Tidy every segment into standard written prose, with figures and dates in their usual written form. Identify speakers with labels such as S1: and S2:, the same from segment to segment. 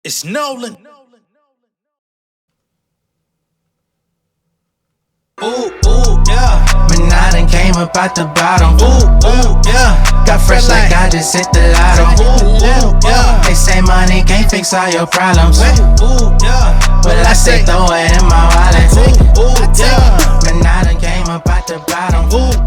S1: It's Nolan. Ooh, yeah.
S2: When I done came up out the bottom.
S1: Ooh, yeah.
S2: Got fresh like I just hit the lotto.
S1: Ooh, yeah.
S2: They say money can't fix all your problems.
S1: Ooh, yeah.
S2: But I say throw it in my wallet.
S1: Ooh, yeah.
S2: When I done came up out the bottom.
S1: Ooh,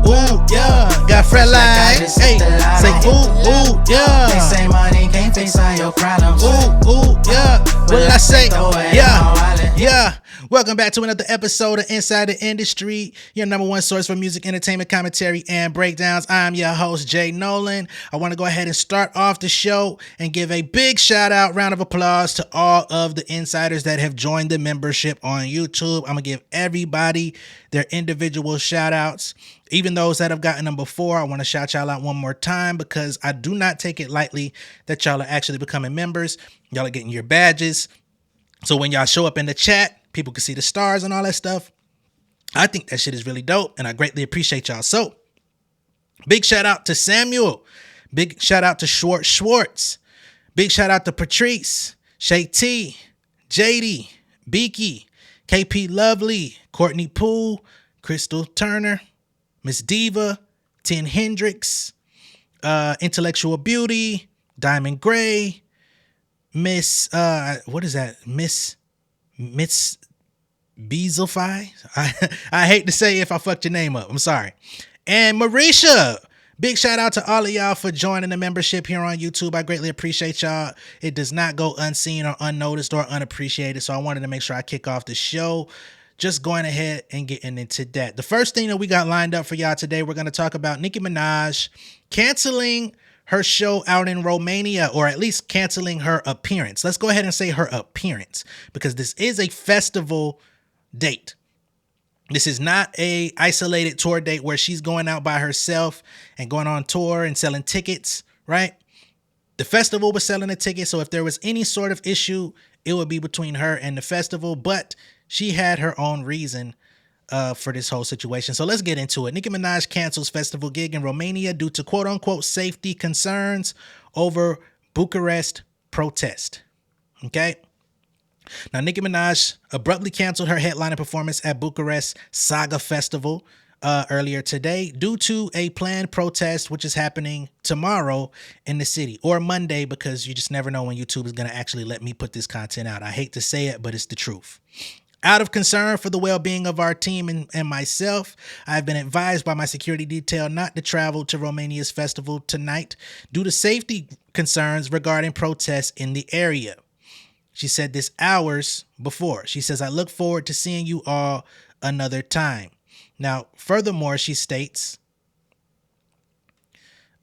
S1: yeah. Got fresh like, hey, say ooh, yeah.
S2: They say money can't fix all your problems.
S1: Ooh, yeah. What did I say?
S2: Throw it in my wallet.
S1: Yeah. Welcome back to another episode of Inside the Industry, your number one source for music, entertainment, commentary, and breakdowns. I'm your host, J Nolan. I want to go ahead and start off the show and give a big shout out, round of applause to all of the insiders that have joined the membership on YouTube. I'm going to give everybody their individual shout outs. Even those that have gotten them before, I want to shout y'all out one more time because I do not take it lightly that y'all are actually becoming members. Y'all are getting your badges. So when y'all show up in the chat, people can see the stars and all that stuff. I think that shit is really dope, and I greatly appreciate y'all. So, big shout out to Samuel. Big shout out to Schwartz. Big shout out to Patrice, Shay T, JD, Beaky, KP Lovely, Courtney Poole, Crystal Turner, Miss Diva, Tin Hendricks, Intellectual Beauty, Diamond Gray, Miss, what is that? Miss Beazlefy. I hate to say if I fucked your name up. I'm sorry. And Marisha. Big shout out to all of y'all for joining the membership here on YouTube. I greatly appreciate y'all. It does not go unseen or unnoticed or unappreciated. So I wanted to make sure I kick off the show. Just going ahead and getting into that. The first thing that we got lined up for y'all today, we're going to talk about Nicki Minaj canceling her show out in Romania, or at least canceling her appearance. Let's go ahead and say her appearance, because this is a festival date. This is not a isolated tour date where she's going out by herself and going on tour and selling tickets, right? The festival was selling a ticket, so if there was any sort of issue, it would be between her and the festival, but she had her own reason for this whole situation. So let's get into it. Nicki Minaj cancels festival gig in Romania due to quote-unquote safety concerns over Bucharest protest. Okay? Now, Nicki Minaj abruptly canceled her headlining performance at Bucharest Saga Festival earlier today due to a planned protest, which is happening tomorrow in the city, or Monday, because you just never know when YouTube is going to actually let me put this content out. I hate to say it, but it's the truth. Out of concern for the well-being of our team and myself, I've been advised by my security detail not to travel to Romania's festival tonight due to safety concerns regarding protests in the area. She said this hours before. She says, I look forward to seeing you all another time. Now, furthermore, she states,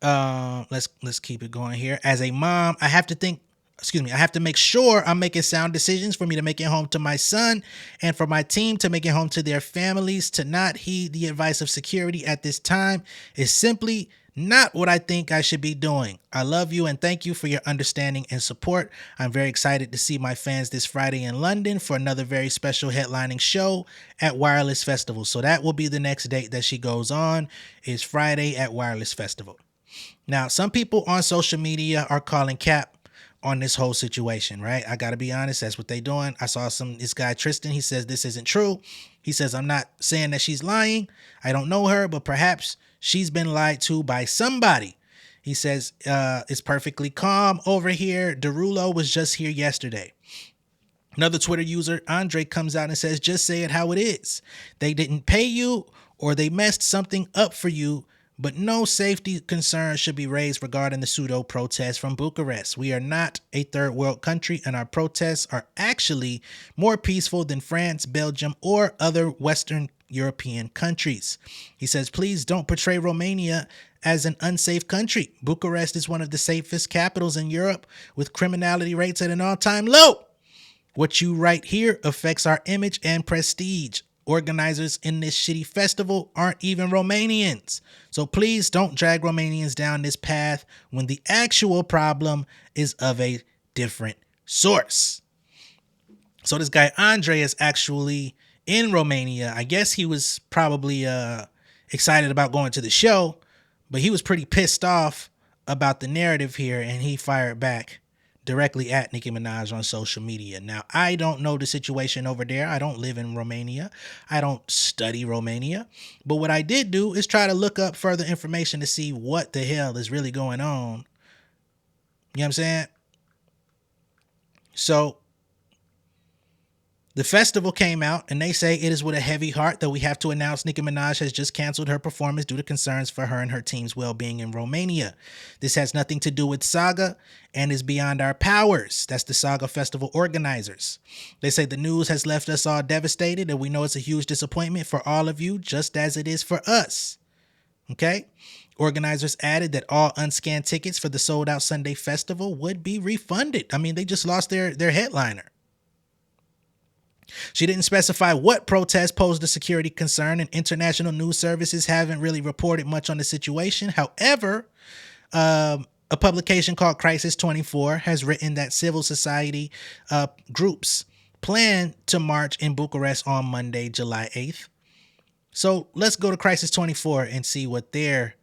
S1: let's keep it going here. As a mom, I have to make sure I'm making sound decisions for me to make it home to my son and for my team to make it home to their families. To not heed the advice of security at this time is simply not what I think I should be doing. I love you and thank you for your understanding and support. I'm very excited to see my fans this Friday in London for another very special headlining show at Wireless Festival. So that will be the next date that she goes on, is Friday at Wireless Festival. Now, some people on social media are calling cap on this whole situation, right? I gotta be honest, that's what they doing. I saw this guy Tristan, he says this isn't true. He says, I'm not saying that she's lying. I don't know her, but perhaps she's been lied to by somebody. He says, it's perfectly calm over here. Derulo was just here yesterday. Another Twitter user, Andre, comes out and says, just say it how it is. They didn't pay you or they messed something up for you, but no safety concerns should be raised regarding the pseudo protests from Bucharest. We are not a third world country, and our protests are actually more peaceful than France, Belgium, or other Western European countries. He says, please don't portray Romania as an unsafe country. Bucharest is one of the safest capitals in Europe, with criminality rates at an all-time low. What you write here affects our image and prestige. Organizers in this shitty festival aren't even Romanians. So please don't drag Romanians down this path when the actual problem is of a different source. So this guy Andre is actually in Romania. I guess he was probably excited about going to the show, but he was pretty pissed off about the narrative here, and he fired back directly at Nicki Minaj on social media. Now, I don't know the situation over there. I don't live in Romania. I don't study Romania. But what I did do is try to look up further information to see what the hell is really going on. You know what I'm saying? So the festival came out and they say it is with a heavy heart that we have to announce Nicki Minaj has just canceled her performance due to concerns for her and her team's well-being in Romania. This has nothing to do with Saga and is beyond our powers. That's the Saga Festival organizers. They say the news has left us all devastated and we know it's a huge disappointment for all of you, just as it is for us. Okay? Organizers added that all unscanned tickets for the sold-out Sunday festival would be refunded. I mean, they just lost their headliner. She didn't specify what protest posed a security concern, and international news services haven't really reported much on the situation. However, a publication called Crisis 24 has written that civil society groups plan to march in Bucharest on Monday, July 8th. So let's go to Crisis 24 and see what their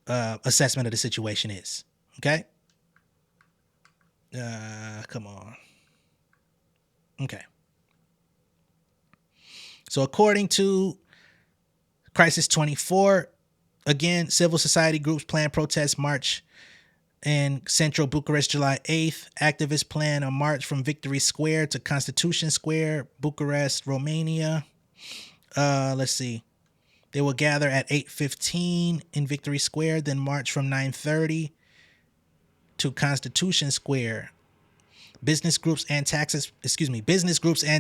S1: assessment of the situation is. Okay? Come on. Okay. So according to Crisis 24, again, civil society groups plan protest march in central Bucharest July 8th. Activists plan a march from Victory Square to Constitution Square, Bucharest, Romania. Let's see. They will gather at 8:15 in Victory Square, then march from 9:30 to Constitution Square. Business groups and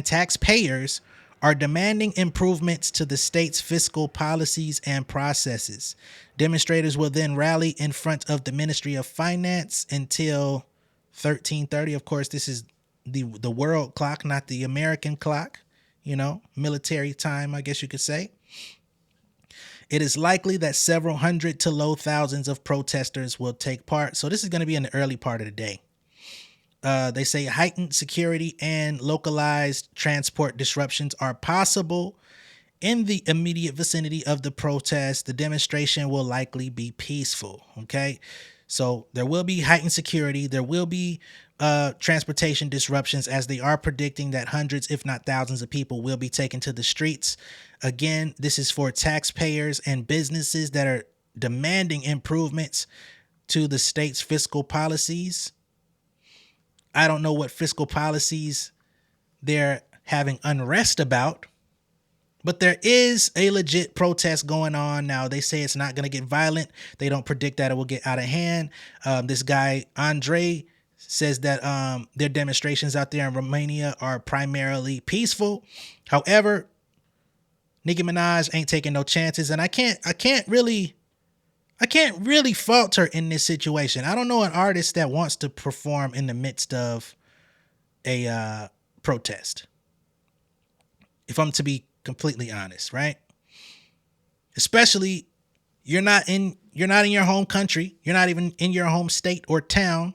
S1: taxpayers are demanding improvements to the state's fiscal policies and processes. Demonstrators will then rally in front of the Ministry of Finance until 13:30. Of course, this is the world clock, not the American clock, military time, I guess you could say. It is likely that several hundred to low thousands of protesters will take part. So this is going to be in the early part of the day. They say heightened security and localized transport disruptions are possible in the immediate vicinity of the protest. The demonstration will likely be peaceful. Okay, so there will be heightened security. There will be transportation disruptions, as they are predicting that hundreds, if not thousands of people will be taken to the streets. Again, this is for taxpayers and businesses that are demanding improvements to the state's fiscal policies. I don't know what fiscal policies they're having unrest about, but there is a legit protest going on now. They say it's not going to get violent. They don't predict that it will get out of hand. This guy, Andre, says that their demonstrations out there in Romania are primarily peaceful. However, Nicki Minaj ain't taking no chances, and I can't really fault her in this situation. I don't know an artist that wants to perform in the midst of a protest, if I'm to be completely honest, right? Especially you're not in your home country, you're not even in your home state or town,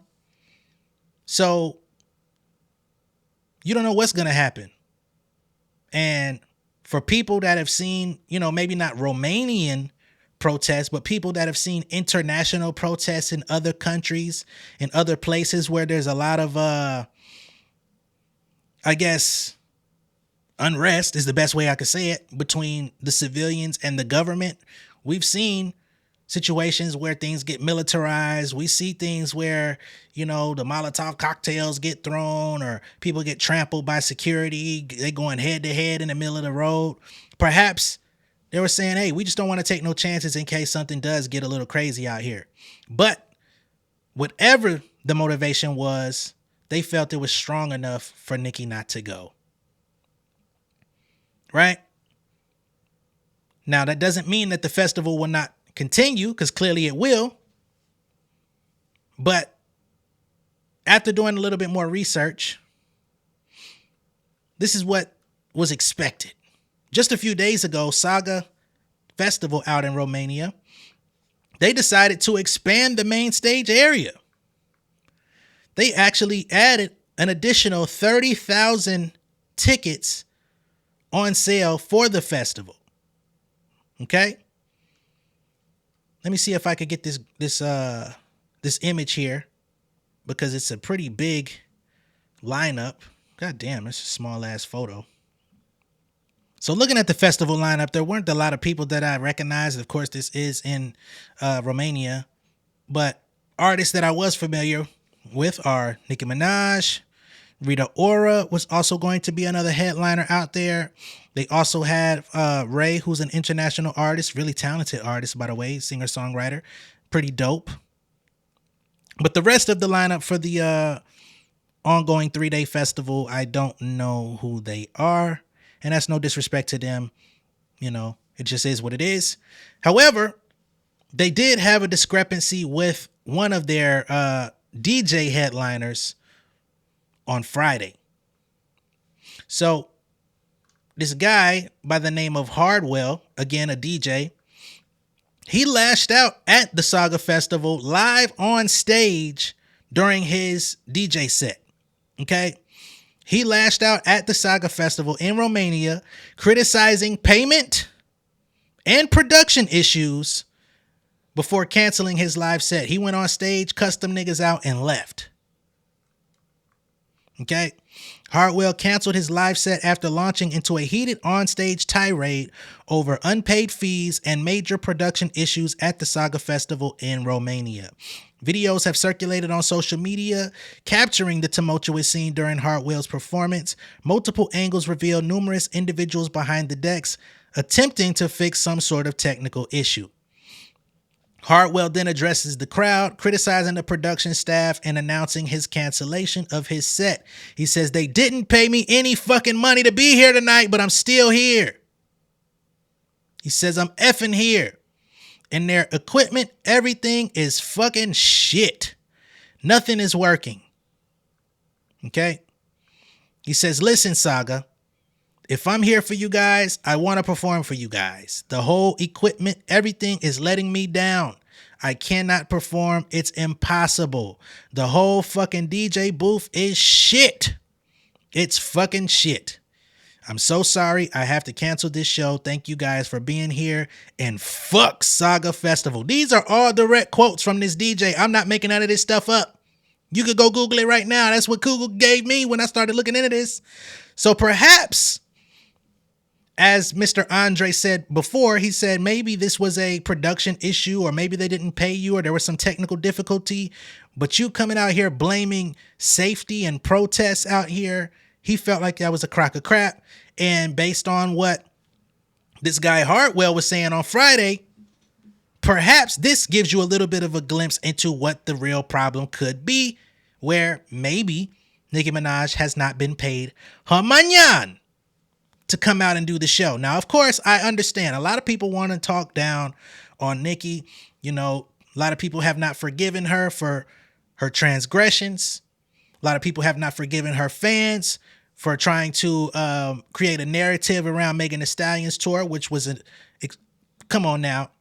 S1: so you don't know what's gonna happen. And for people that have seen, maybe not Romanian protests, but people that have seen international protests in other countries, in other places where there's a lot of I guess unrest is the best way I could say it, between the civilians and the government. We've seen situations where things get militarized. We see things where, the Molotov cocktails get thrown or people get trampled by security. They going head to head in the middle of the road. Perhaps they were saying, hey, we just don't want to take no chances in case something does get a little crazy out here. But whatever the motivation was, they felt it was strong enough for Nicki not to go. Right? Now, that doesn't mean that the festival will not continue, because clearly it will. But after doing a little bit more research, this is what was expected. Just a few days ago, Saga Festival out in Romania, they decided to expand the main stage area. They actually added an additional 30,000 tickets on sale for the festival. Okay? Let me see if I could get this image here because it's a pretty big lineup. God damn, it's a small ass photo. So looking at the festival lineup, there weren't a lot of people that I recognized. Of course, this is in Romania, but artists that I was familiar with are Nicki Minaj. Rita Ora was also going to be another headliner out there. They also had Ray, who's an international artist, really talented artist, by the way, singer-songwriter, pretty dope. But the rest of the lineup for the ongoing 3-day festival, I don't know who they are. And that's no disrespect to them. You know, it just is what it is. However, they did have a discrepancy with one of their DJ headliners on Friday. So this guy by the name of Hardwell, again, a DJ, he lashed out at the Saga Festival live on stage during his DJ set. Okay. He lashed out at the Saga Festival in Romania, criticizing payment and production issues before canceling his live set. He went on stage, cussed them niggas out, and left. Okay. Hartwell canceled his live set after launching into a heated onstage tirade over unpaid fees and major production issues at the Saga Festival in Romania. Videos have circulated on social media, capturing the tumultuous scene during Hartwell's performance. Multiple angles reveal numerous individuals behind the decks attempting to fix some sort of technical issue. Hartwell then addresses the crowd, criticizing the production staff and announcing his cancellation of his set. He says, "They didn't pay me any fucking money to be here tonight, but I'm still here." He says, "I'm effing here. And their equipment, everything is fucking shit. Nothing is working." Okay? He says, "Listen, Saga, if I'm here for you guys, I want to perform for you guys. The whole equipment, everything is letting me down. I cannot perform. It's impossible. The whole fucking DJ booth is shit. It's fucking shit. I'm so sorry. I have to cancel this show. Thank you guys for being here. And fuck Saga Festival." These are all direct quotes from this DJ. I'm not making none of this stuff up. You could go Google it right now. That's what Google gave me when I started looking into this. So perhaps, as Mr. Andre said before, he said maybe this was a production issue, or maybe they didn't pay you, or there was some technical difficulty. But you coming out here blaming safety and protests out here, he felt like that was a crock of crap. And based on what this guy Hartwell was saying on Friday, perhaps this gives you a little bit of a glimpse into what the real problem could be, where maybe Nicki Minaj has not been paid her manyan to come out and do the show. Now, of course, I understand. A lot of people want to talk down on Nicki. You know, a lot of people have not forgiven her for her transgressions. A lot of people have not forgiven her fans for trying to create a narrative around Megan Thee Stallion's tour, which was come on now.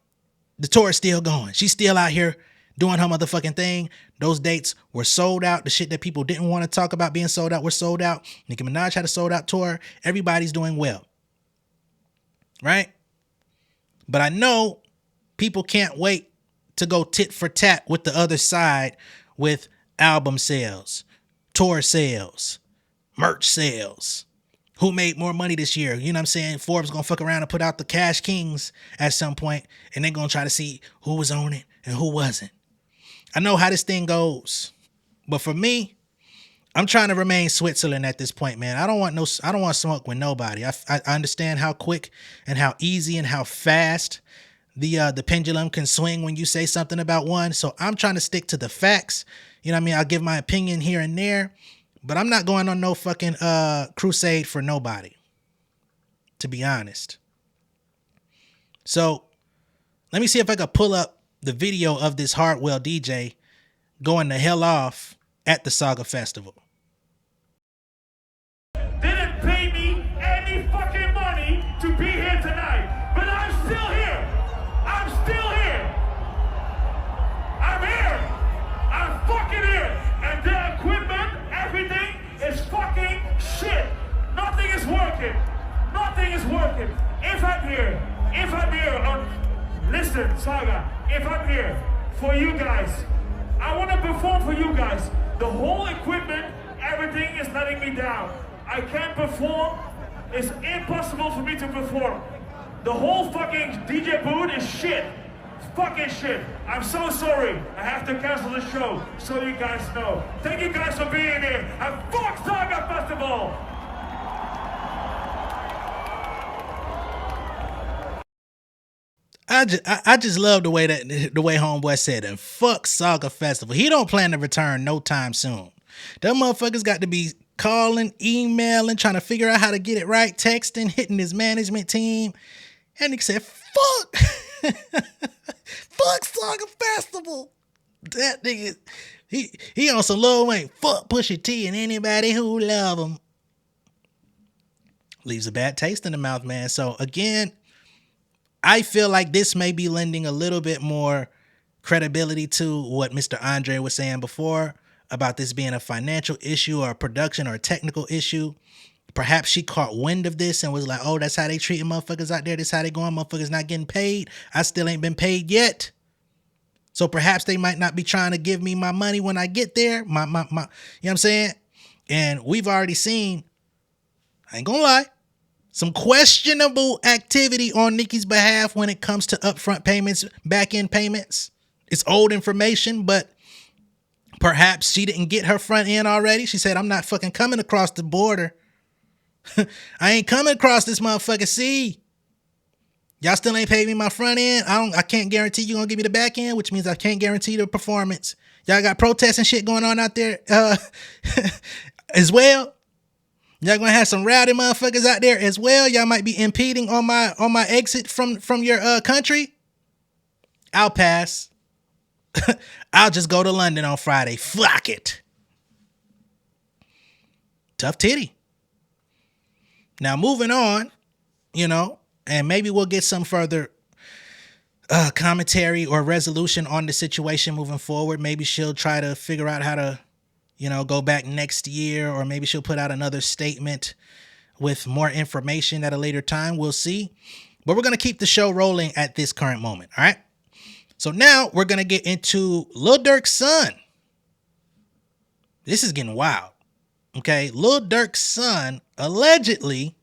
S1: The tour is still going. She's still out here doing her motherfucking thing. Those dates were sold out. The shit that people didn't want to talk about being sold out were sold out. Nicki Minaj had a sold out tour. Everybody's doing well. Right? But I know people can't wait to go tit for tat with the other side with album sales, tour sales, merch sales. Who made more money this year? You know what I'm saying? Forbes gonna fuck around and put out the Cash Kings at some point, and they're gonna try to see who was on it and who wasn't. I know how this thing goes, but for me, I'm trying to remain Switzerland at this point, man. I don't want smoke with nobody. I understand how quick and how easy and how fast the pendulum can swing when you say something about one. So I'm trying to stick to the facts. You know what I mean? I'll give my opinion here and there, but I'm not going on no fucking crusade for nobody, to be honest. So let me see if I can pull up the video of this Hartwell DJ going the hell off at the Saga Festival.
S3: Didn't pay me any fucking money to be here tonight, but I'm still here. I'm still here. I'm here. I'm fucking here. And the equipment, everything is fucking shit. Nothing is working. Nothing is working. If I'm here, listen, Saga, if I'm here for you guys, I want to perform for you guys. The whole equipment, everything is letting me down. I can't perform. It's impossible for me to perform. The whole fucking DJ booth is shit. It's fucking shit. I'm so sorry. I have to cancel the show so you guys know. Thank you guys for being here. And fuck Saga Festival!
S1: I just love the way homeboy said it. Fuck Saga Festival. He don't plan to return no time soon. Them motherfuckers got to be calling, emailing, trying to figure out how to get it right, texting, hitting his management team. And he said, fuck. Fuck Saga Festival. That nigga, he on some Lil Wayne. Fuck Pusha T and anybody who love him. Leaves a bad taste in the mouth, man. So again, I feel like this may be lending a little bit more credibility to what Mr. Andre was saying before about this being a financial issue or a production or a technical issue. Perhaps she caught wind of this and was like, oh, that's how they treating motherfuckers out there. This how they going. Motherfuckers not getting paid. I still ain't been paid yet. So perhaps they might not be trying to give me my money when I get there. You know what I'm saying? And we've already seen, I ain't gonna lie, some questionable activity on Nicki's behalf when it comes to upfront payments, back-end payments. It's old information, but perhaps she didn't get her front end already. She said, I'm not fucking coming across the border. I ain't coming across this motherfucking sea. Y'all still ain't paid me my front end. I can't guarantee you gonna give me the back end, which means I can't guarantee the performance. Y'all got protests and shit going on out there as well. Y'all gonna have some rowdy motherfuckers out there as well. Y'all might be impeding on my exit from your country. I'll pass. I'll just go to London on Friday. Fuck it. Tough titty. Now moving on, and maybe we'll get some further commentary or resolution on the situation moving forward. Maybe she'll try to figure out how to go back next year, or maybe she'll put out another statement with more information at a later time. We'll see. But we're going to keep the show rolling at this current moment. All right. So now we're going to get into Lil Durk's son. This is getting wild. Okay. Lil Durk's son allegedly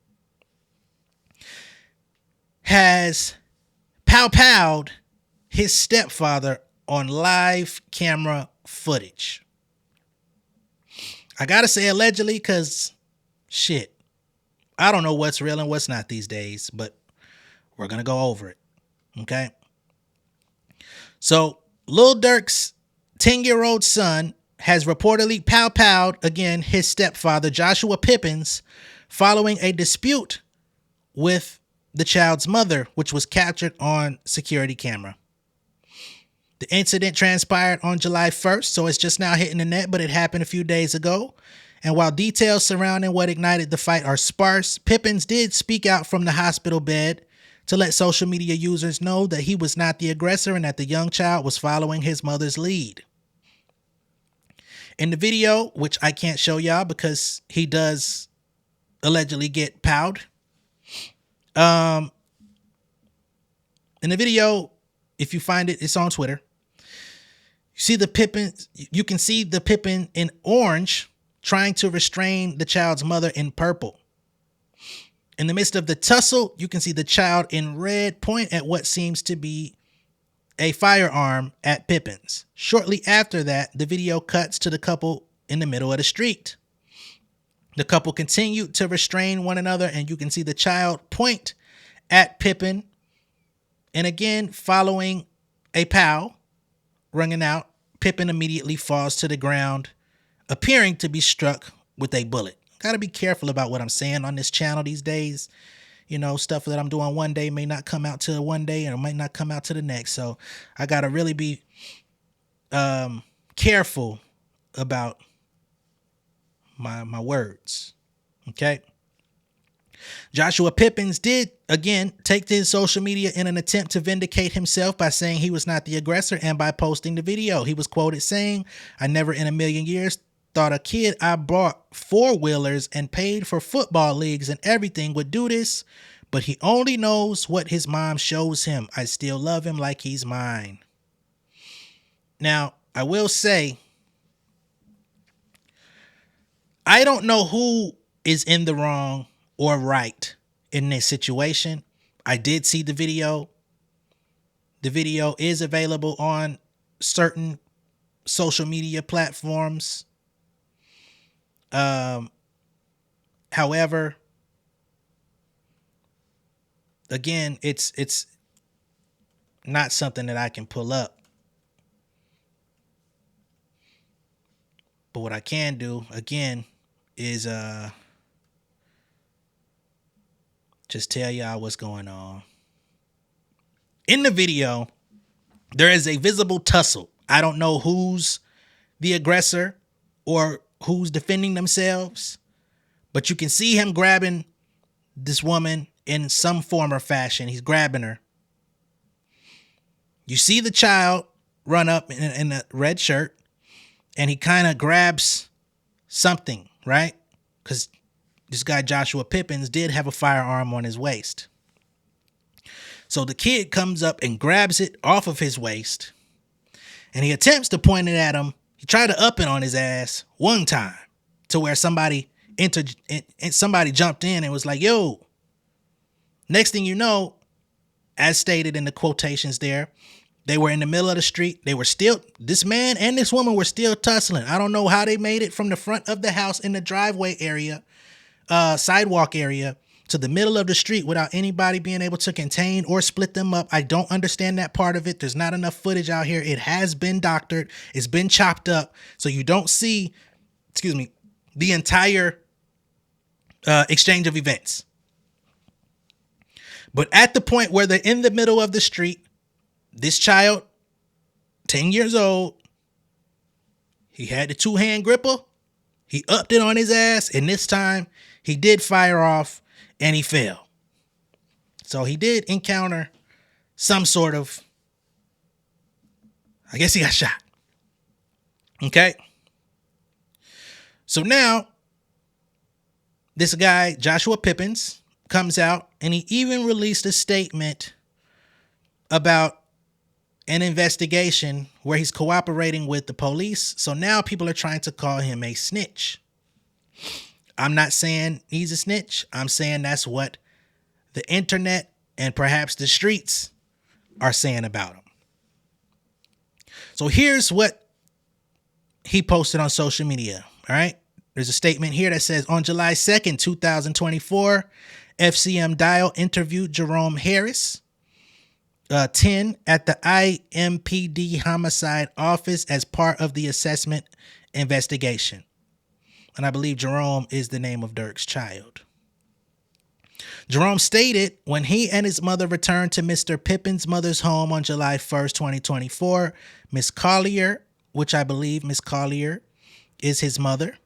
S1: has pow-powed his stepfather on live camera footage. I gotta say allegedly because shit, I don't know what's real and what's not these days, but we're gonna go over it. Okay. So Lil Durk's 10-year-old son has reportedly pow-powed again his stepfather, Joshua Pippins, following a dispute with the child's mother, which was captured on security camera. The incident transpired on July 1st, so it's just now hitting the net, but it happened a few days ago. And while details surrounding what ignited the fight are sparse, Pippins did speak out from the hospital bed to let social media users know that he was not the aggressor and that the young child was following his mother's lead. In the video, which I can't show y'all because he does allegedly get powed. In the video, if you find it, it's on Twitter. You can see the Pippin in orange trying to restrain the child's mother in purple. In the midst of the tussle, you can see the child in red point at what seems to be a firearm at Pippins. Shortly after that, the video cuts to the couple in the middle of the street. The couple continued to restrain one another, and you can see the child point at Pippin. And again, following a pow ringing out, Pippin immediately falls to the ground, appearing to be struck with a bullet. Gotta be careful about what I'm saying on this channel these days. Stuff that I'm doing one day may not come out to one day, and it might not come out to the next. So I gotta really be careful about my words. Okay. Joshua Pippins did again take to his social media in an attempt to vindicate himself by saying he was not the aggressor and by posting the video. He was quoted saying, "I never in a million years thought a kid I bought four-wheelers and paid for football leagues and everything would do this, but he only knows what his mom shows him. I still love him like he's mine." Now, I will say I don't know who is in the wrong or right in this situation. I did see the video. The video is available on certain social media platforms. However, again, it's not something that I can pull up. But what I can do, again, is just tell y'all what's going on. In the video, there is a visible tussle. I don't know who's the aggressor or who's defending themselves, but you can see him grabbing this woman in some form or fashion. He's grabbing her. You see the child run up in a red shirt, and he kind of grabs something, right? Because this guy Joshua Pippins did have a firearm on his waist. So the kid comes up and grabs it off of his waist, and he attempts to point it at him. He tried to up it on his ass one time to where somebody jumped in and was like, yo. Next thing you know, as stated in the quotations there, they were in the middle of the street. This man and this woman were still tussling. I don't know how they made it from the front of the house in the driveway area, sidewalk area, to the middle of the street without anybody being able to contain or split them up. I don't understand that part of it. There's not enough footage out here. It has been doctored. It's been chopped up. So you don't see, the entire exchange of events. But at the point where they're in the middle of the street, this child, 10 years old, he had the two-hand gripper. He upped it on his ass, and this time he did fire off, and he fell. So he did encounter some sort of, I guess he got shot. Okay? So now, this guy, Joshua Pippins, comes out, and he even released a statement about an investigation where he's cooperating with the police. So now people are trying to call him a snitch. I'm not saying he's a snitch. I'm saying that's what the internet and perhaps the streets are saying about him. So here's what he posted on social media. All right. There's a statement here that says, on July 2nd, 2024, FCM Dial interviewed Jerome Harris, 10, at the IMPD homicide office as part of the assessment investigation. And I believe Jerome is the name of Durk's child. Jerome stated when he and his mother returned to Mr. Pippin's mother's home on July 1st, 2024, Miss Collier, which I believe Miss Collier is his mother,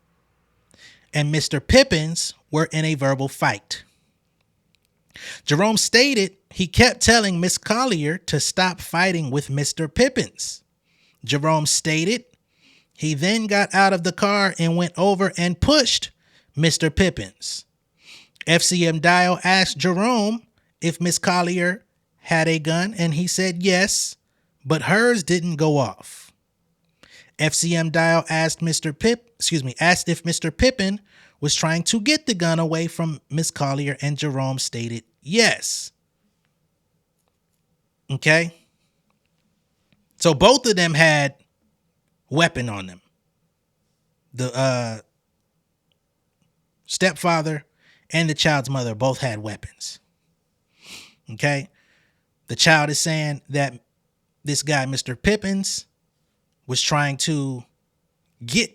S1: and Mr. Pippins were in a verbal fight. Jerome stated he kept telling Miss Collier to stop fighting with Mr. Pippins. Jerome stated he then got out of the car and went over and pushed Mr. Pippins. FCM Dial asked Jerome if Miss Collier had a gun, and he said yes, but hers didn't go off. FCM Dial asked if Mr. Pippin was trying to get the gun away from Miss Collier, and Jerome stated yes. Okay? So both of them had weapon on them. The stepfather and the child's mother both had weapons. Okay? The child is saying that this guy, Mr. Pippins, was trying to get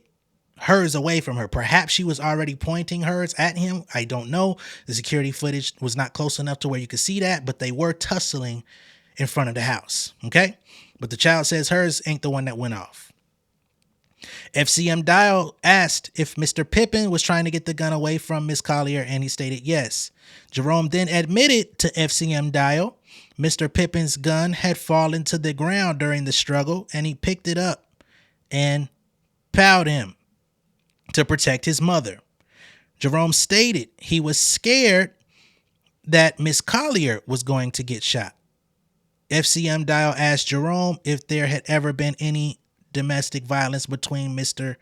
S1: hers away from her. Perhaps she was already pointing hers at him. I don't know. The security footage was not close enough to where you could see that, but they were tussling in front of the house. Okay? But the child says hers ain't the one that went off. FCM Dial asked if Mr. Pippin was trying to get the gun away from Miss Collier, and he stated yes. Jerome then admitted to FCM Dial Mr. Pippin's gun had fallen to the ground during the struggle, and he picked it up and pawed him to protect his mother. Jerome stated he was scared that Miss Collier was going to get shot. FCM Dial asked Jerome if there had ever been any domestic violence between DV.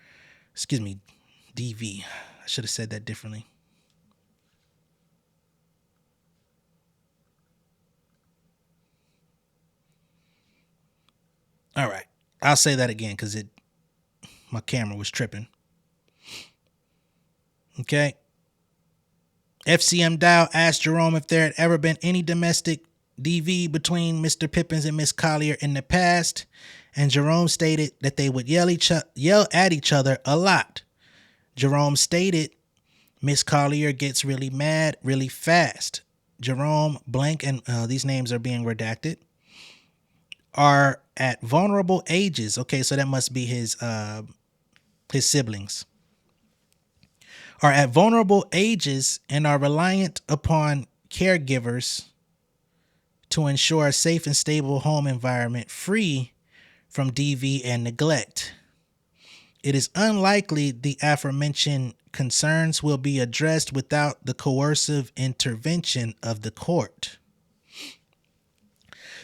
S1: should have said that differently. All right. I'll say that again because my camera was tripping. Okay. FCM Dow asked Jerome if there had ever been any domestic DV between Mr. Pippins and Miss Collier in the past, and Jerome stated that they would yell at each other a lot. Jerome stated Miss Collier gets really mad really fast. Jerome blank, and these names are being redacted, are at vulnerable ages. Okay, so that must be his siblings. Are at vulnerable ages and are reliant upon caregivers to ensure a safe and stable home environment free from DV and neglect. It is unlikely the aforementioned concerns will be addressed without the coercive intervention of the court.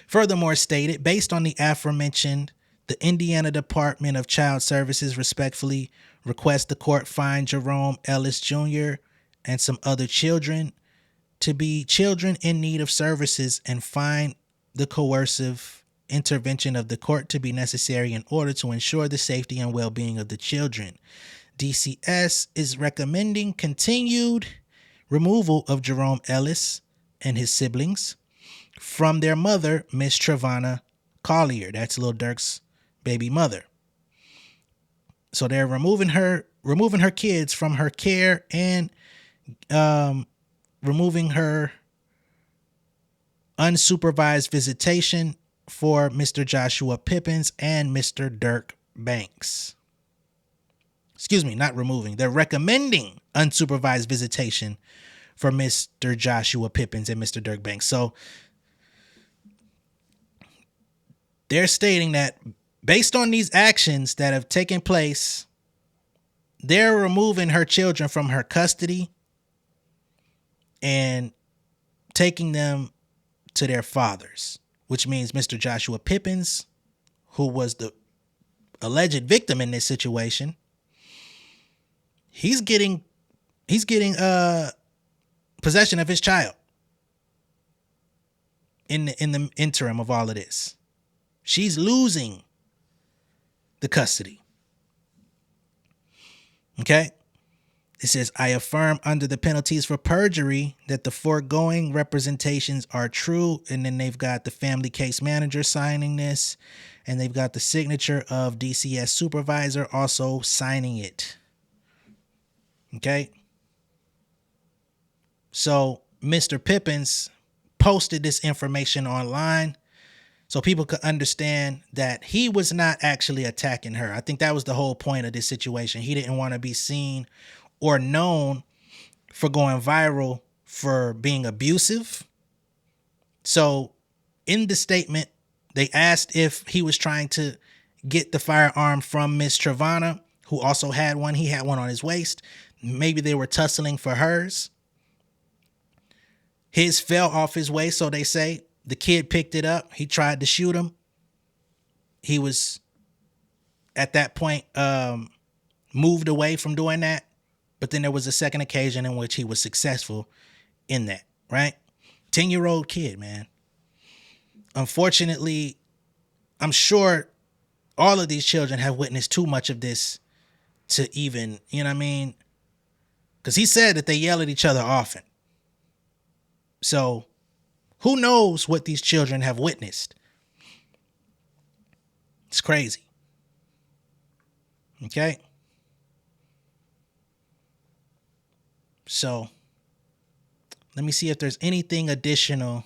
S1: Furthermore stated, based on the aforementioned, the Indiana Department of Child Services respectfully requests the court find Jerome Ellis Jr. and some other children to be children in need of services and find the coercive intervention of the court to be necessary in order to ensure the safety and well-being of the children. DCS is recommending continued removal of Jerome Ellis and his siblings from their mother, Miss Trevonna Collier. That's Lil Durk's baby mother. So they're removing her kids from her care and removing her unsupervised visitation for Mr. Joshua Pippins and Mr. Dirk Banks. Excuse me, not removing. They're recommending unsupervised visitation for Mr. Joshua Pippins and Mr. Dirk Banks. So they're stating that based on these actions that have taken place, they're removing her children from her custody and taking them to their fathers, which means Mr. Joshua Pippins, who was the alleged victim in this situation, he's getting possession of his child in the interim of all of this. She's losing the custody. Okay? It says, I affirm under the penalties for perjury that the foregoing representations are true. And then they've got the family case manager signing this. And they've got the signature of DCS supervisor also signing it. Okay? So Mr. Pippins posted this information online so people could understand that he was not actually attacking her. I think that was the whole point of this situation. He didn't want to be seen or known for going viral for being abusive. So in the statement, they asked if he was trying to get the firearm from Miss Trevonna, who also had one. He had one on his waist. Maybe they were tussling for hers. His fell off his waist, so they say. The kid picked it up. He tried to shoot him. He was, at that point, moved away from doing that. But then there was a second occasion in which he was successful in that, right? 10-year-old kid, man. Unfortunately, I'm sure all of these children have witnessed too much of this to even, you know what I mean? Because he said that they yell at each other often. So who knows what these children have witnessed? It's crazy. Okay? So let me see if there's anything additional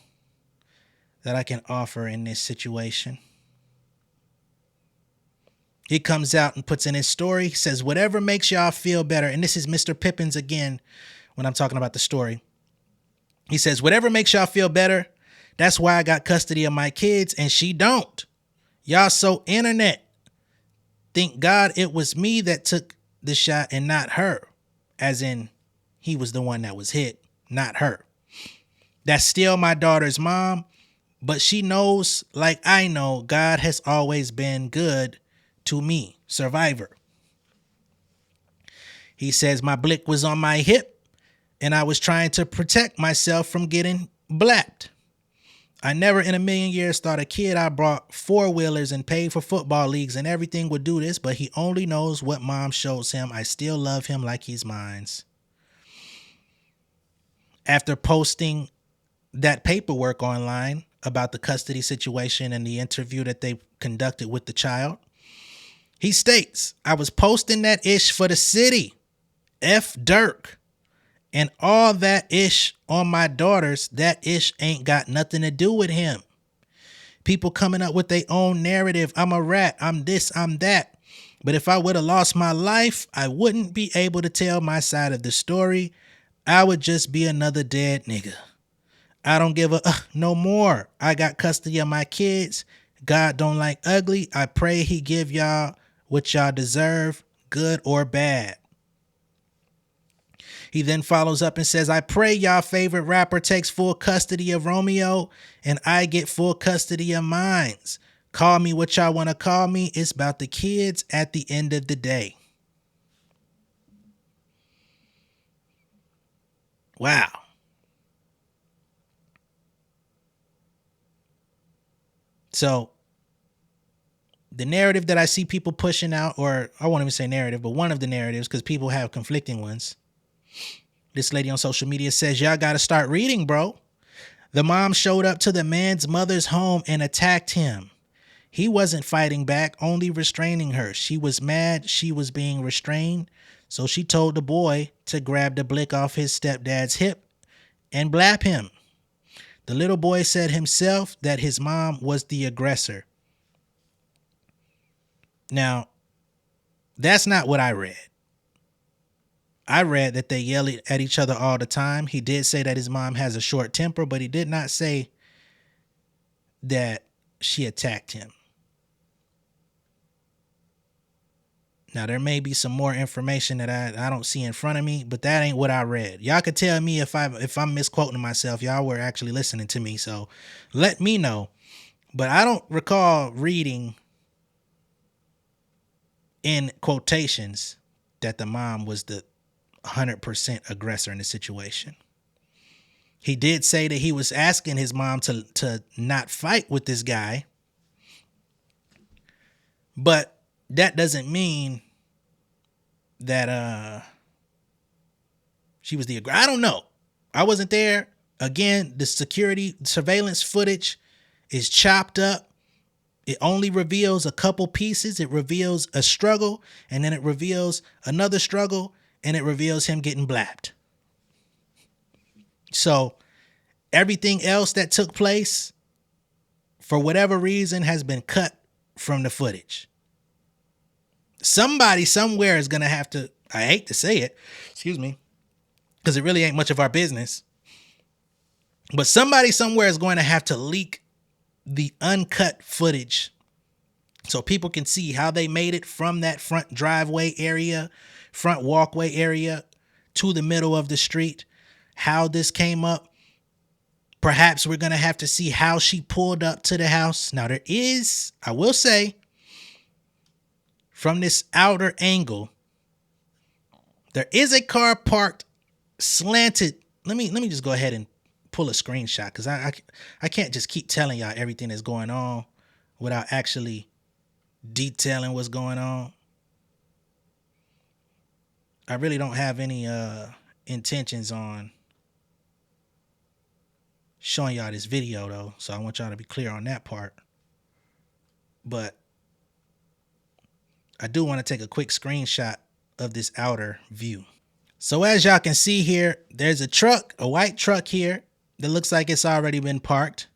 S1: that I can offer in this situation. He comes out and puts in his story. He says, whatever makes y'all feel better. And this is Mr. Pippins again when I'm talking about the story. He says, whatever makes y'all feel better. That's why I got custody of my kids and she don't. Y'all so internet. Thank God it was me that took the shot and not her. As in, he was the one that was hit, not her. That's still my daughter's mom, but she knows, like I know, God has always been good to me, survivor. He says, my blick was on my hip and I was trying to protect myself from getting blapped. I never in a million years thought a kid I brought four-wheelers and paid for football leagues and everything would do this, but he only knows what mom shows him. I still love him like he's mine. After posting that paperwork online about the custody situation and the interview that they conducted with the child, he states, I was posting that ish for the city. F Durk. And all that ish on my daughters, that ish ain't got nothing to do with him. People coming up with their own narrative. I'm a rat. I'm this, I'm that. But if I would have lost my life, I wouldn't be able to tell my side of the story. I would just be another dead nigga. I don't give a no more. I got custody of my kids. God don't like ugly. I pray he give y'all what y'all deserve, good or bad. He then follows up and says, I pray y'all favorite rapper takes full custody of Romeo and I get full custody of mines. Call me what y'all want to call me. It's about the kids at the end of the day. Wow. So the narrative that I see people pushing out, or I won't even say narrative, but one of the narratives, because people have conflicting ones. This lady on social media says, y'all got to start reading, bro. The mom showed up to the man's mother's home and attacked him. He wasn't fighting back, only restraining her. She was mad she was being restrained, so she told the boy to grab the blick off his stepdad's hip and blap him. The little boy said himself that his mom was the aggressor. Now, that's not what I read. I read that they yell at each other all the time. He did say that his mom has a short temper, but he did not say that she attacked him. Now, there may be some more information that I don't see in front of me, but that ain't what I read. Y'all could tell me if I'm misquoting myself. Y'all were actually listening to me, so let me know. But I don't recall reading in quotations that the mom was the 100% aggressor in the situation. He did say that he was asking his mom to not fight with this guy, but that doesn't mean that she was the aggressor. I don't know. I wasn't there. Again, the security surveillance footage is chopped up. It only reveals a couple pieces. It reveals a struggle, and then it reveals another struggle, and it reveals him getting blapped. So everything else that took place, for whatever reason, has been cut from the footage. Somebody somewhere is going to have to, I hate to say it, excuse me, because it really ain't much of our business, but somebody somewhere is going to have to leak the uncut footage so people can see how they made it from that front driveway area, front walkway area to the middle of the street, how this came up. Perhaps we're going to have to see how she pulled up to the house. Now there is, I will say, from this outer angle, there is a car parked slanted. Let me just go ahead and pull a screenshot, because I can't just keep telling y'all everything that's going on without actually detailing what's going on. I really don't have any intentions on showing y'all this video though, so I want y'all to be clear on that part. But I do want to take a quick screenshot of this outer view. So as y'all can see here, there's a truck, a white truck here that looks like it's already been parked.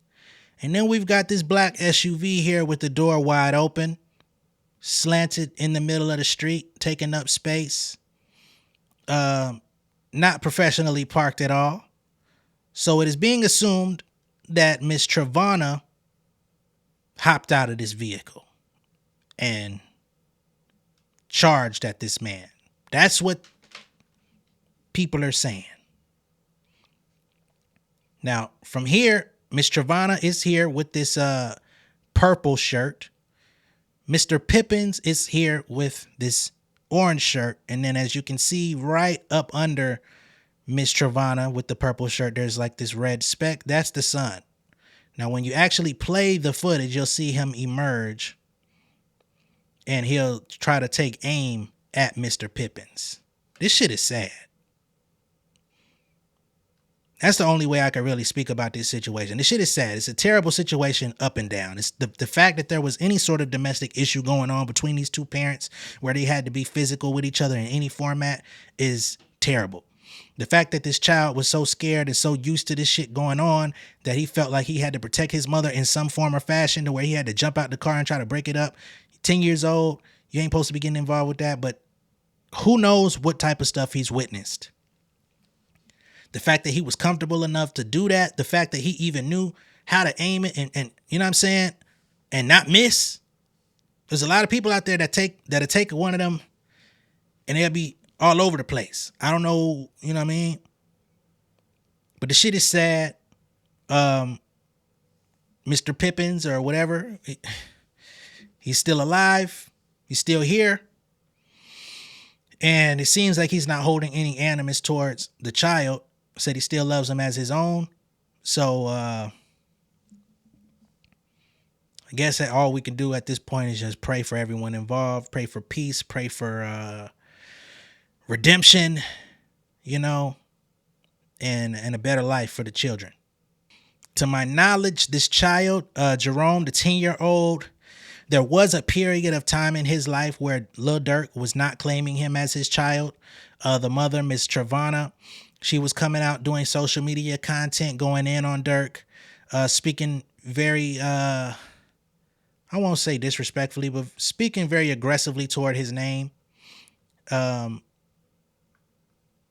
S1: And then we've got this black SUV here with the door wide open, slanted in the middle of the street, taking up space. Not professionally parked at all. So it is being assumed that Miss Travana hopped out of this vehicle and charged at this man. That's what people are saying. Now, from here, Miss Travana is here with this purple shirt. Mr. Pippins is here with this orange shirt. And then as you can see right up under Miss Travana with the purple shirt, there's like this red speck. That's the son. Now, when you actually play the footage, you'll see him emerge and he'll try to take aim at Mr. Pippins. This shit is sad. That's the only way I can really speak about this situation. This shit is sad. It's a terrible situation up and down. It's the fact that there was any sort of domestic issue going on between these two parents where they had to be physical with each other in any format is terrible. The fact that this child was so scared and so used to this shit going on that he felt like he had to protect his mother in some form or fashion to where he had to jump out the car and try to break it up. 10 years old, you ain't supposed to be getting involved with that, but who knows what type of stuff he's witnessed. The fact that he was comfortable enough to do that, the fact that he even knew how to aim it and you know what I'm saying, and not miss. There's a lot of people out there that'll take one of them and they'll be all over the place. I don't know, you know what I mean? But the shit is sad. Mr. Pippins or whatever, he's still alive. He's still here. And it seems like he's not holding any animus towards the child. Said he still loves him as his own. So I guess that all we can do at this point is just pray for everyone involved, pray for peace, pray for redemption, you know, and a better life for the children. To my knowledge, this child, Jerome, the 10-year-old, there was a period of time in his life where Lil Durk was not claiming him as his child. The mother, Miss Travana, she was coming out doing social media content, going in on Durk, speaking very, I won't say disrespectfully, but speaking very aggressively toward his name.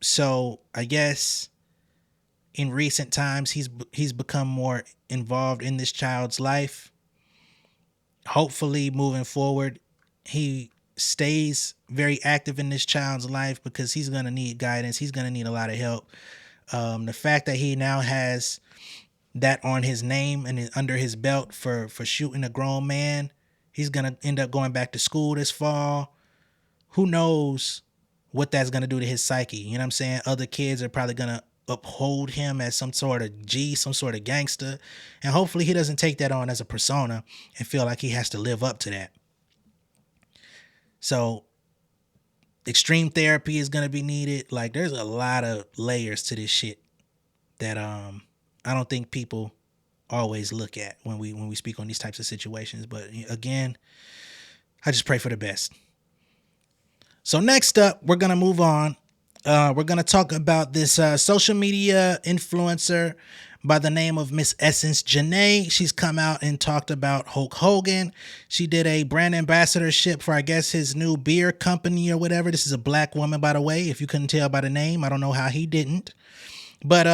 S1: So I guess in recent times, he's become more involved in this child's life. Hopefully moving forward, he stays very active in this child's life because he's going to need guidance. He's going to need a lot of help. The fact that he now has that on his name and under his belt for shooting a grown man, he's going to end up going back to school this fall. Who knows what that's going to do to his psyche? You know what I'm saying? Other kids are probably going to uphold him as some sort of G, some sort of gangster. And hopefully he doesn't take that on as a persona and feel like he has to live up to that. So extreme therapy is going to be needed. Like there's a lot of layers to this shit that I don't think people always look at when we speak on these types of situations. But again, I just pray for the best. So next up, we're going to move on. We're going to talk about this social media influencer by the name of Miss Essence Janae. She's come out and talked about Hulk Hogan. She did a brand ambassadorship for, I guess, his new beer company or whatever. This is a black woman, by the way, if you couldn't tell by the name. I don't know how he didn't, but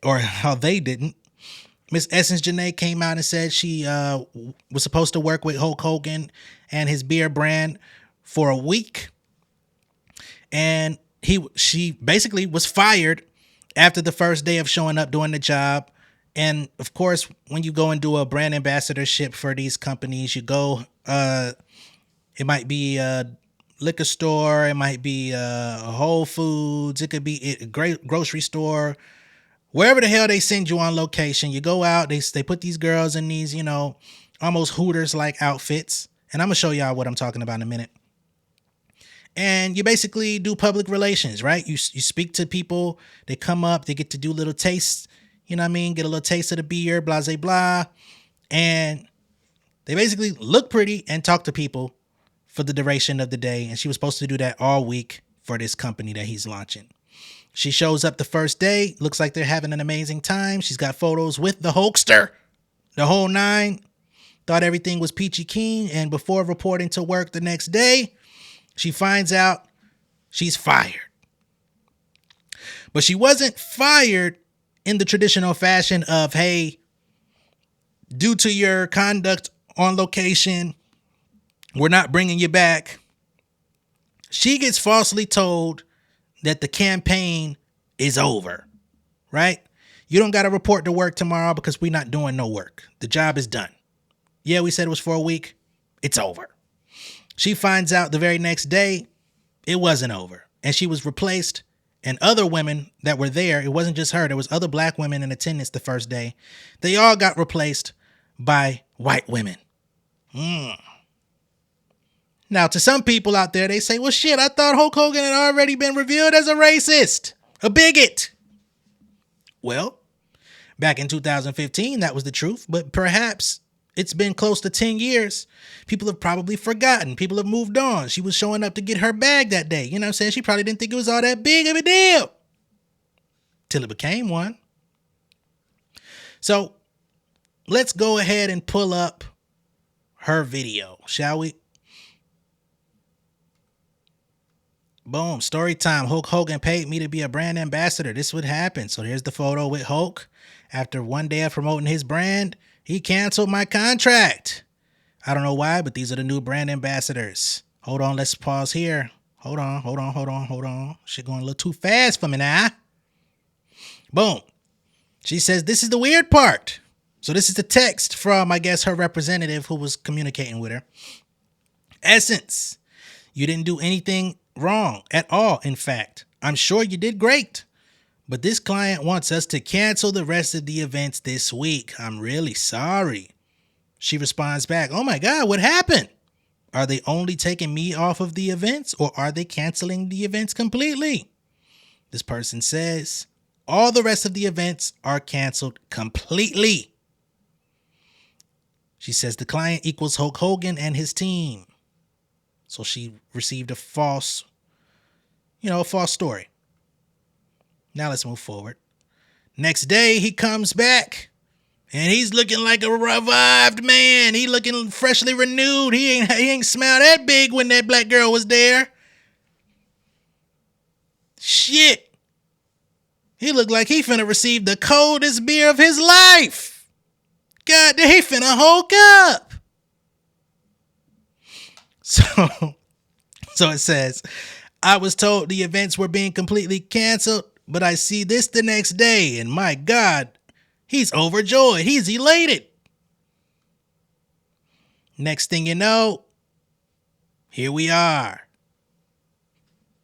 S1: or how they didn't. Miss Essence Janae came out and said she was supposed to work with Hulk Hogan and his beer brand for a week. And she basically was fired after the first day of showing up doing the job. And of course, when you go and do a brand ambassadorship for these companies, you go, it might be a liquor store, it might be a Whole Foods, it could be a great grocery store, wherever the hell they send you on location. You go out, they put these girls in these, you know, almost Hooters like outfits. And I'm gonna show y'all what I'm talking about in a minute. And you basically do public relations, right? You speak to people, they come up, they get to do little tastes, you know what I mean? Get a little taste of the beer, blah, blah, blah. And they basically look pretty and talk to people for the duration of the day. And she was supposed to do that all week for this company that he's launching. She shows up the first day, looks like they're having an amazing time. She's got photos with the Hulkster, the whole nine. Thought everything was peachy keen. And before reporting to work the next day, she finds out she's fired. But she wasn't fired in the traditional fashion of, hey, due to your conduct on location, we're not bringing you back. She gets falsely told that the campaign is over, right? You don't got to report to work tomorrow because we're not doing no work. The job is done. Yeah, we said it was for a week. It's over. She finds out the very next day it wasn't over. And she was replaced, and other women that were there, it wasn't just her, there was other black women in attendance the first day. They all got replaced by white women. Now, to some people out there, they say, well, shit, I thought Hulk Hogan had already been revealed as a racist, a bigot. Well, back in 2015, that was the truth, but perhaps it's been close to 10 years. People have probably forgotten. People have moved on. She was showing up to get her bag that day. You know what I'm saying? She probably didn't think it was all that big of a deal till it became one. So let's go ahead and pull up her video, shall we? Boom, story time. Hulk Hogan paid me to be a brand ambassador. This would happen. So here's the photo with Hulk. After one day of promoting his brand, he canceled my contract. I don't know why, but these are the new brand ambassadors. Hold on, let's pause here. Hold on. Shit going a little too fast for me now. Boom. She says, this is the weird part. So this is the text from, I guess, her representative who was communicating with her. Essence, you didn't do anything wrong at all. In fact, I'm sure you did great. But this client wants us to cancel the rest of the events this week. I'm really sorry. She responds back, oh my God, what happened? Are they only taking me off of the events, or are they canceling the events completely? This person says, all the rest of the events are canceled completely. She says the client equals Hulk Hogan and his team. So she received a false story. Now let's move forward. Next day, he comes back and he's looking like a revived man. He looking freshly renewed. He ain't smelled that big when that black girl was there. Shit. He looked like he finna receive the coldest beer of his life. God, he finna Hulk up. So it says, I was told the events were being completely canceled, but I see this the next day, and my God, he's overjoyed. He's elated. Next thing you know, here we are.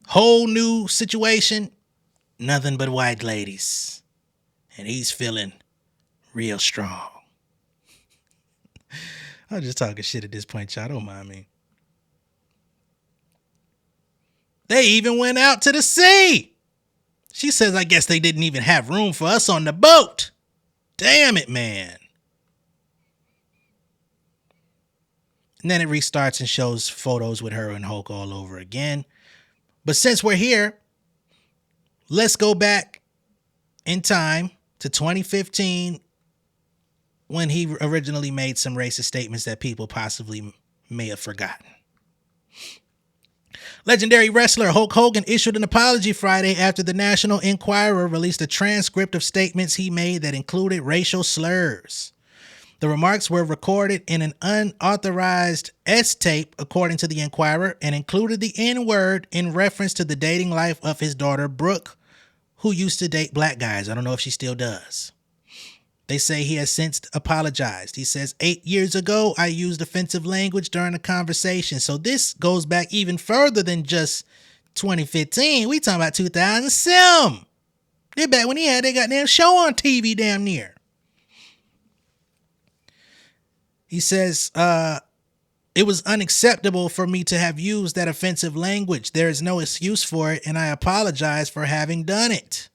S1: Whole new situation, nothing but white ladies. And he's feeling real strong. I'm just talking shit at this point, y'all. Don't mind me. They even went out to the sea. She says, I guess they didn't even have room for us on the boat. Damn it, man. And then it restarts and shows photos with her and Hulk all over again. But since we're here, let's go back in time to 2015 when he originally made some racist statements that people possibly may have forgotten. Legendary wrestler Hulk Hogan issued an apology Friday after the National Enquirer released a transcript of statements he made that included racial slurs. The remarks were recorded in an unauthorized S-tape, according to the Enquirer, and included the N-word in reference to the dating life of his daughter, Brooke, who used to date black guys. I don't know if she still does. They say he has since apologized. He says, 8 years ago, I used offensive language during a conversation. So this goes back even further than just 2015. We talking about 2007. They're back when he had that goddamn show on TV damn near. He says, it was unacceptable for me to have used that offensive language. There is no excuse for it, and I apologize for having done it.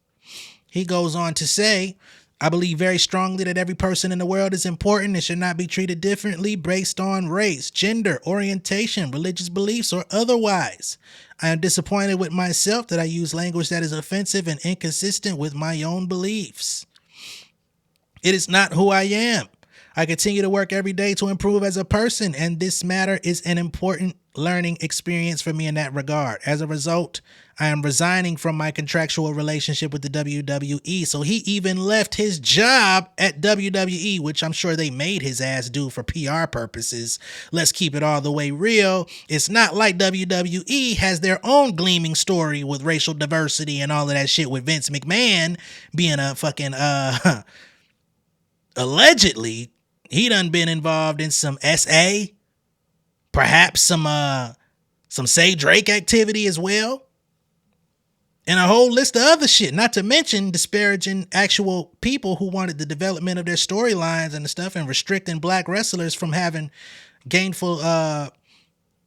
S1: He goes on to say, I believe very strongly that every person in the world is important and should not be treated differently based on race, gender, orientation, religious beliefs, or otherwise. I am disappointed with myself that I use language that is offensive and inconsistent with my own beliefs. It is not who I am. I continue to work every day to improve as a person, and this matter is an important learning experience for me in that regard. As a result, I am resigning from my contractual relationship with the WWE. So he even left his job at WWE, which I'm sure they made his ass do for PR purposes. Let's keep it all the way real. It's not like WWE has their own gleaming story with racial diversity and all of that shit with Vince McMahon being a fucking, allegedly, he done been involved in some SA, perhaps some some Say Drake activity as well, and a whole list of other shit, not to mention disparaging actual people who wanted the development of their storylines and the stuff, and restricting black wrestlers from having gainful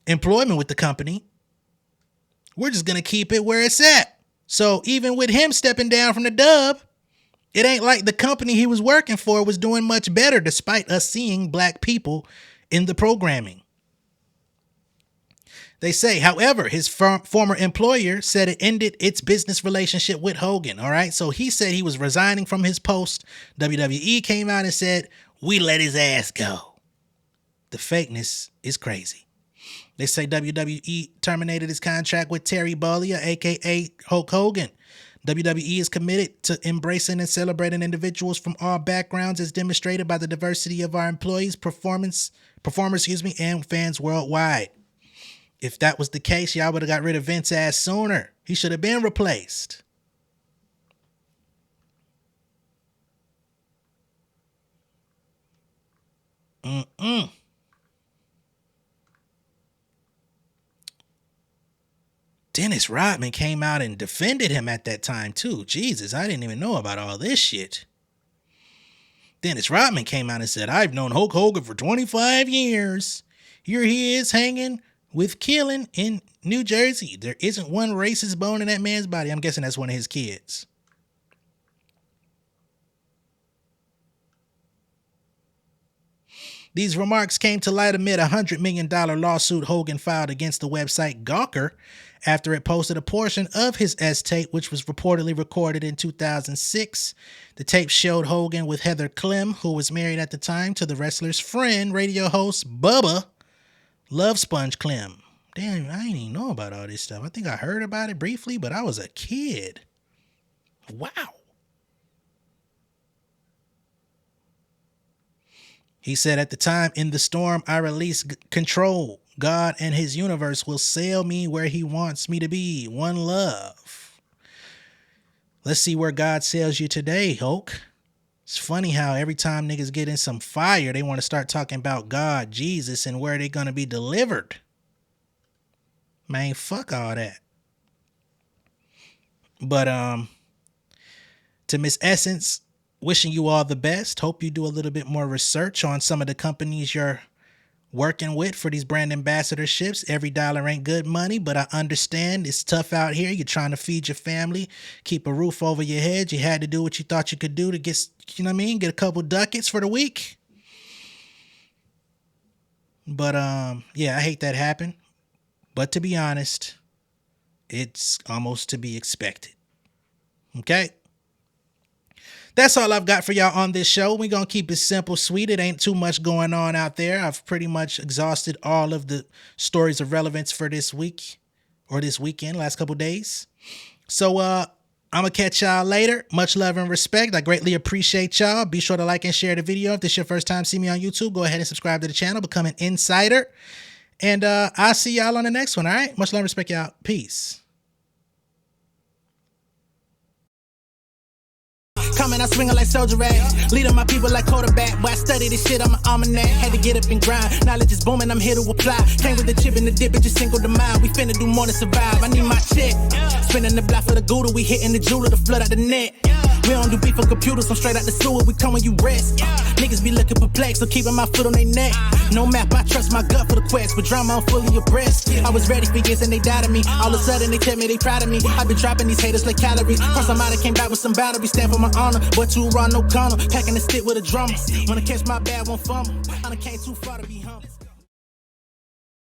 S1: employment with the company. We're just going to keep it where it's at. So even with him stepping down from the dub, it ain't like the company he was working for was doing much better, despite us seeing black people in the programming. They say, however, his former employer said it ended its business relationship with Hogan. All right. So he said he was resigning from his post. WWE came out and said, we let his ass go. The fakeness is crazy. They say WWE terminated his contract with Terry Bollea, a.k.a. Hulk Hogan. WWE is committed to embracing and celebrating individuals from all backgrounds as demonstrated by the diversity of our employees, performers, and fans worldwide. If that was the case, y'all would have got rid of Vince ass sooner. He should have been replaced. Dennis Rodman came out and defended him at that time too. Jesus, I didn't even know about all this shit. Dennis Rodman came out and said, I've known Hulk Hogan for 25 years. Here he is hanging with Killing in New Jersey. There isn't one racist bone in that man's body. I'm guessing that's one of his kids. These remarks came to light amid a $100 million lawsuit Hogan filed against the website Gawker after it posted a portion of his S-tape, which was reportedly recorded in 2006. The tape showed Hogan with Heather Clem, who was married at the time to the wrestler's friend, radio host Bubba Love Sponge Clem. Damn, I didn't even know about all this stuff. I think I heard about it briefly, but I was a kid. Wow. He said at the time, in the storm, I release control. God and his universe will sail me where he wants me to be. One love. Let's see where God sails you today, Hulk. It's funny how every time niggas get in some fire, they want to start talking about God, Jesus, and where they're going to be delivered. Man, fuck all that. But to Miss Essence, wishing you all the best. Hope you do a little bit more research on some of the companies you're working with for these brand ambassadorships. Every dollar ain't good money, but I understand it's tough out here. You're trying to feed your family, keep a roof over your head. You had to do what you thought you could do to get, you know what I mean, get a couple ducats for the week. But yeah, I hate that happened. But to be honest, it's almost to be expected. Okay? That's all I've got for y'all on this show. We're going to keep it simple, sweet. It ain't too much going on out there. I've pretty much exhausted all of the stories of relevance for this week or this weekend, last couple days. So I'm going to catch y'all later. Much love and respect. I greatly appreciate y'all. Be sure to like and share the video. If this is your first time seeing me on YouTube, go ahead and subscribe to the channel. Become an insider. And I'll see y'all on the next one, all right? Much love and respect, y'all. Peace.
S4: Coming, I swinging like soldier rag. Leading my people like quarterback. Boy, I study this shit, I'm an almanac. Had to get up and grind. Knowledge is booming, I'm here to apply. Came with the chip and the dip, it just single the mind. We finna do more than survive. I need my check. Spinning the block for the Gouda, we hitting the jeweler to flood out the net. We don't do beef on computers, I'm straight out the sewer. We come when you rest. Niggas be looking perplexed, so keeping my foot on their neck. No map, I trust my gut for the quest. With drama, I'm fully abreast. I was ready for years and they doubted me. All of a sudden, they tell me they proud of me. I've been dropping these haters like calories. First, I'm out, I came back with some battery. Stand for my honor, but too raw, no corner. Packing the stick with a drummer. Wanna catch my bad, won't fumble. I done came too far to be humble.